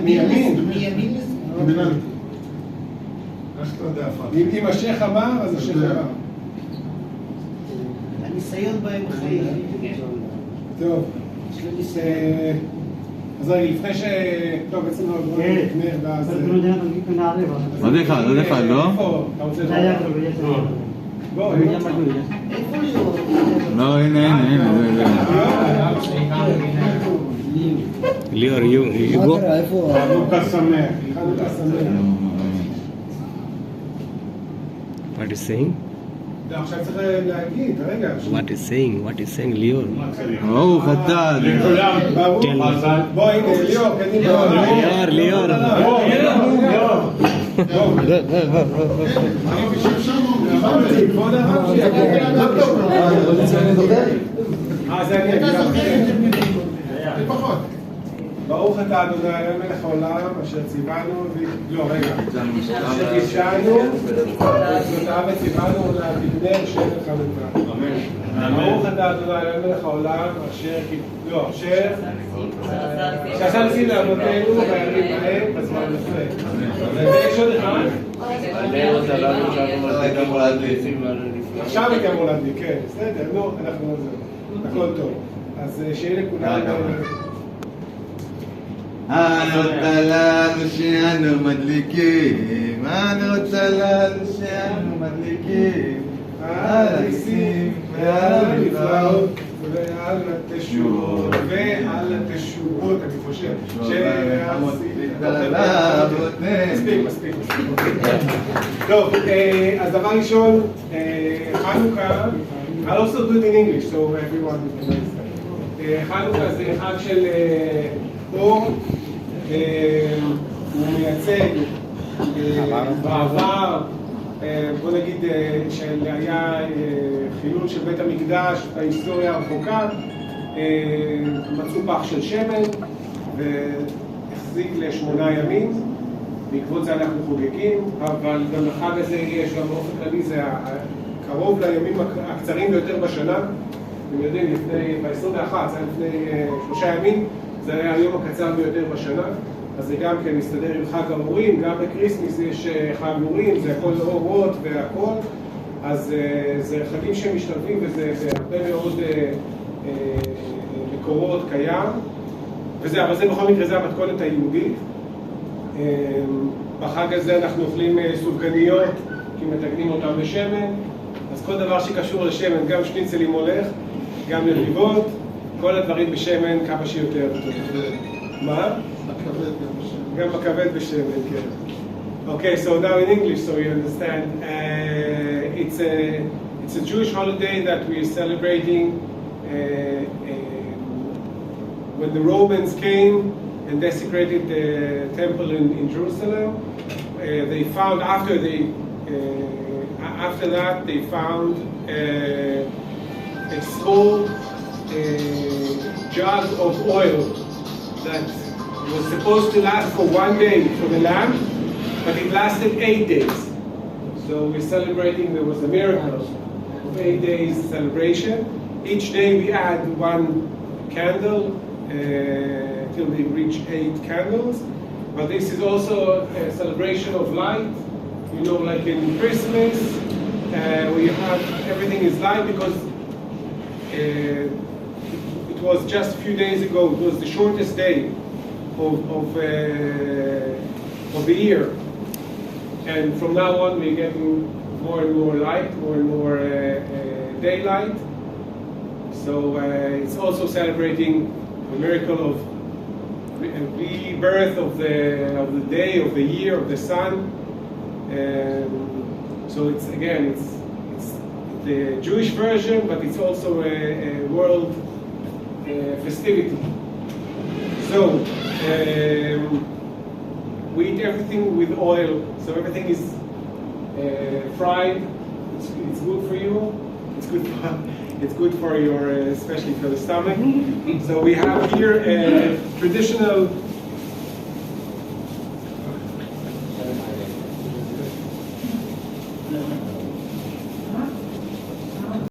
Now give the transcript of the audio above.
מימין. אם השייך אמר, אז השייך אמר. הניסיון בהם חיים. טוב. אז רגע, לפני ש... טוב, בעצם לא נקנה, ואז... עוד אחד, לא? אתה רוצה לדבר? בוא, איפה ליאור? לא, הנה. ליאור, יוגו. חנוכה שמח. What is saying? עכשיו צריך להגיד, רגע. What is saying, ליאור? ברוך אתה. בוא, הנה, ליאור, קדימה. ליאור. כבוד הרב זה אני פחות. ברוך אתה אדוני אלוהינו מלך העולם אשר ציוונו לא רגע אשר קידשנו וזכותיו וציוונו להבדיל שמן חנוכה. ברוך אתה אדוני אלוהינו מלך העולם אשר שעשה ניסים לאבותינו וירים בהם בזמן הזה. ויש עוד אחד? עכשיו הייתי אמור להדליק, כן, בסדר, נו, אנחנו הכל טוב. אז שיהיה לכולם... אני רוצה לנו שאנו מדליקים, אני רוצה לנו שאנו מדליקים, על הניסים ועל הנפלאות ועל התשובות, אני חושב, מספיק. טוב, אז דבר ראשון, חנוכה, I'll also do it in English, so everyone understands. חנוכה זה חג של אור, הוא מייצג בעבר, בוא נגיד שהיה חילול של בית המקדש, ההיסטוריה הרחוקה, מצאו פח של שמן והחזיק ל8 ימים, בעקבות זה אנחנו חוגגים, אבל גם לחג הזה יש גם באופן כללי, זה קרוב לימים הקצרים ביותר בשנה. אתם יודעים, ב-21, זה היה לפני 3 ימים, זה היה היום הקצר ביותר בשנה, אז זה גם כן מסתדר עם חג האורים, גם בקריסמס יש חג אורים, זה הכל אורות והכל, אז זה חגים שמשתלבים וזה הרבה מאוד מקורות קיים, אבל זה בכל מקרה זה המתכונת היהודית. בחג הזה אנחנו אוכלים סופגניות, כי מתגנים אותם בשמן, אז כל דבר שקשור לשמן, גם שניצלים הולך, גם לביבות, כל הדברים בשמן כמה שיותר. מה? גם בכבד בשמן, כן. Okay, so now in English, so you understand, it's a Jewish holiday that we are celebrating when the Romans came and desecrated the temple in Jerusalem. They found after that they found a small jug of oil that was supposed to last for 1 day for the lamp, but it lasted 8 days. So we're celebrating, there was a miracle of 8 days celebration. Each day we add 1 candle till we reach 8 candles. But this is also a celebration of light. You know, like in Christmas, where you have everything is light because it was just a few days ago. It was the shortest day of the year, and from now on we're getting more and more light, more and more daylight. So it's also celebrating the miracle of rebirth of the day, of the year, of the sun. So it's again, it's the Jewish version, but it's also a world festivity. So we eat everything with oil, so everything is fried. It's good for you. It's good for your, especially for the stomach. So we have here a traditional